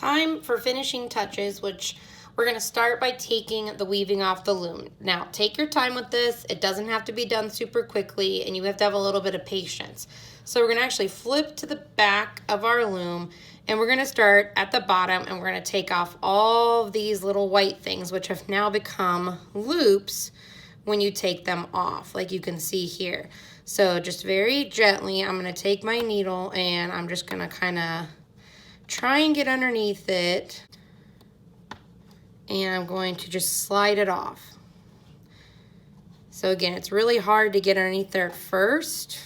Time for finishing touches, which we're going to start by taking the weaving off the loom. Now, take your time with this. It doesn't have to be done super quickly, and you have to have a little bit of patience. So we're going to actually flip to the back of our loom, and we're going to start at the bottom, and we're going to take off all of these little white things, which have now become loops when you take them off, like you can see here. So just very gently, I'm going to take my needle, and I'm just going to kind of try and get underneath it. And I'm going to just slide it off. So again, it's really hard to get underneath there at first.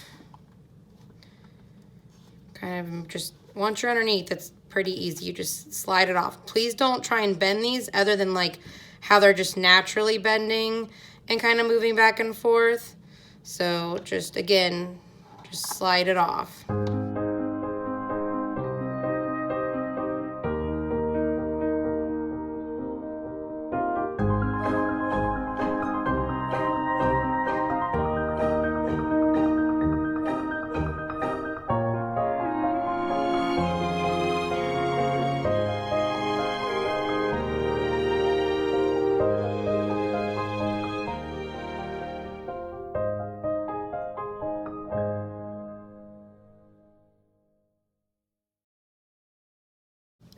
Kind of just, once you're underneath, it's pretty easy. You just slide it off. Please don't try and bend these other than like how they're just naturally bending and kind of moving back and forth. So just, again, just slide it off.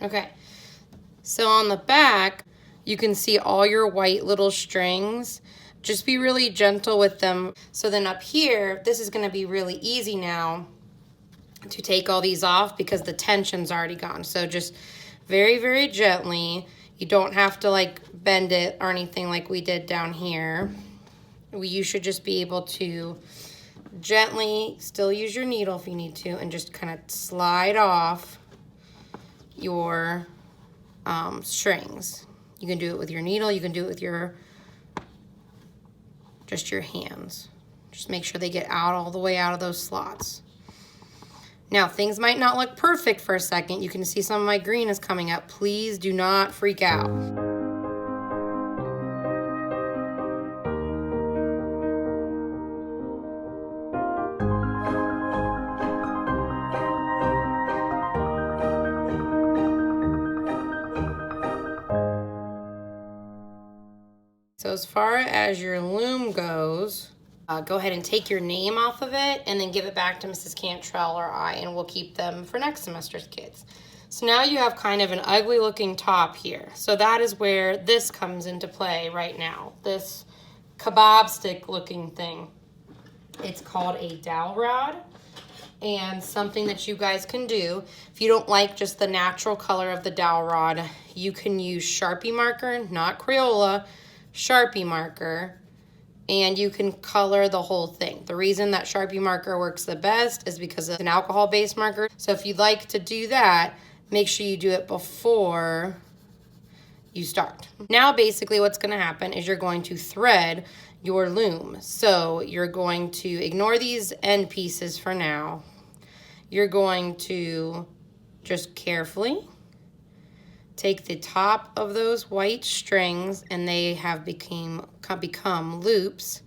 Okay, so on the back, you can see all your white little strings. Just be really gentle with them. So then up here, this is gonna be really easy now to take all these off because the tension's already gone. So just very, very gently. You don't have to like bend it or anything like we did down here. You should just be able to gently still use your needle if you need to and just kind of slide off your strings. You can do it with your needle, you can do it with your hands. Just make sure they get out all the way out of those slots. Now, things might not look perfect for a second. You can see some of my green is coming up. Please do not freak out. So as far as your loom goes, go ahead and take your name off of it and then give it back to Mrs. Cantrell or I, and we'll keep them for next semester's kids. So now you have kind of an ugly looking top here. So that is where this comes into play right now. This kebab stick looking thing. It's called a dowel rod, and something that you guys can do, if you don't like just the natural color of the dowel rod, you can use Sharpie marker, not Crayola, Sharpie marker, and you can color the whole thing. The reason that Sharpie marker works the best is because it's an alcohol-based marker. So if you'd like to do that, make sure you do it before you start. Now basically what's going to happen is you're going to thread your loom. So you're going to ignore these end pieces for now. You're going to just carefully take the top of those white strings, and they have become loops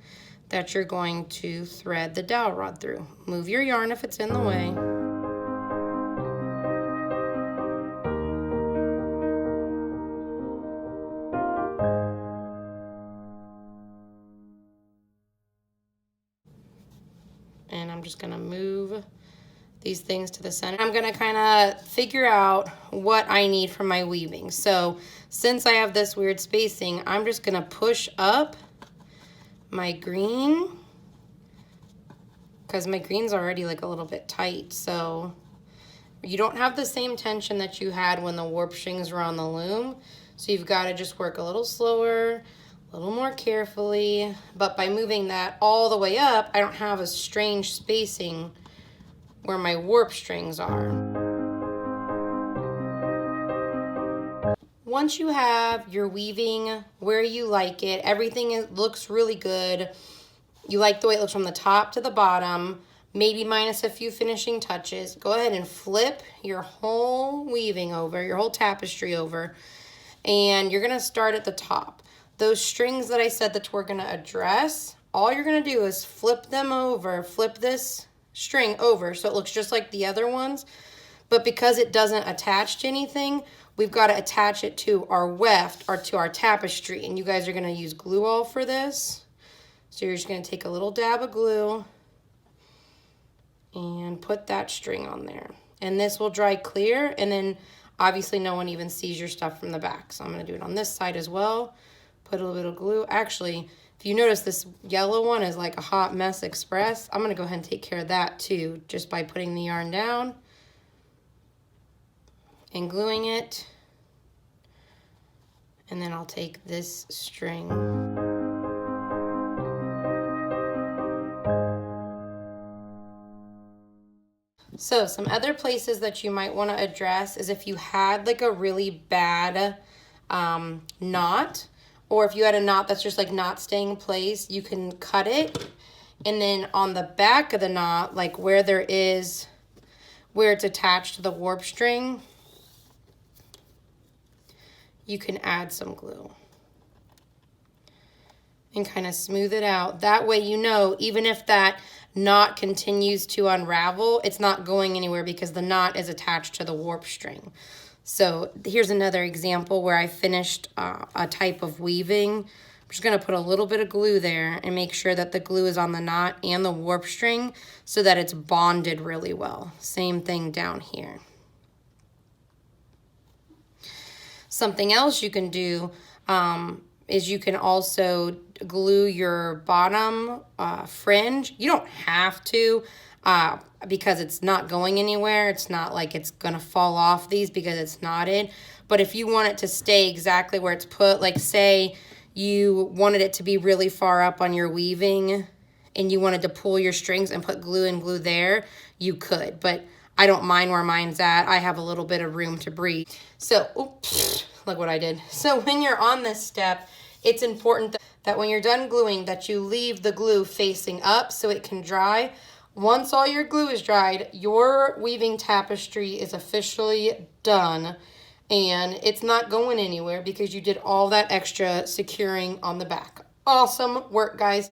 that you're going to thread the dowel rod through. Move your yarn if it's in the way. And I'm just gonna move these things to the center. I'm gonna kind of figure out what I need for my weaving. So since I have this weird spacing, I'm just gonna push up my green, because my green's already like a little bit tight. So you don't have the same tension that you had when the warp strings were on the loom. So you've got to just work a little slower, a little more carefully. But by moving that all the way up, I don't have a strange spacing where my warp strings are. Once you have your weaving where you like it, everything looks really good. You like the way it looks from the top to the bottom, maybe minus a few finishing touches. Go ahead and flip your whole weaving over, your whole tapestry over, and you're gonna start at the top. Those strings that I said that we're gonna address, all you're gonna do is flip them over, flip this string over so it looks just like the other ones, but because it doesn't attach to anything, we've got to attach it to our weft or to our tapestry. And you guys are going to use glue all for this. So you're just going to take a little dab of glue and put that string on there. And this will dry clear, and then obviously no one even sees your stuff from the back. So I'm going to do it on this side as well. Put a little bit of glue. Actually, if you notice this yellow one is like a hot mess express, I'm going to go ahead and take care of that too, just by putting the yarn down and gluing it. And then I'll take this string. So some other places that you might want to address is if you had like a really bad knot, or if you had a knot that's just like not staying in place, you can cut it. And then on the back of the knot, like where it's attached to the warp string, you can add some glue and kind of smooth it out. That way, you know, even if that knot continues to unravel, it's not going anywhere because the knot is attached to the warp string. So here's another example where I finished a type of weaving. I'm just going to put a little bit of glue there and make sure that the glue is on the knot and the warp string so that it's bonded really well. Same thing down here. Something else you can do is you can also glue your bottom fringe. You don't have to because it's not going anywhere. It's not like it's going to fall off these because it's knotted. But if you want it to stay exactly where it's put, like say you wanted it to be really far up on your weaving and you wanted to pull your strings and put glue and glue there, you could. But I don't mind where mine's at. I have a little bit of room to breathe. So, oops, look what I did. So when you're on this step, it's important that when you're done gluing that you leave the glue facing up so it can dry. Once all your glue is dried, your weaving tapestry is officially done, and it's not going anywhere because you did all that extra securing on the back. Awesome work, guys.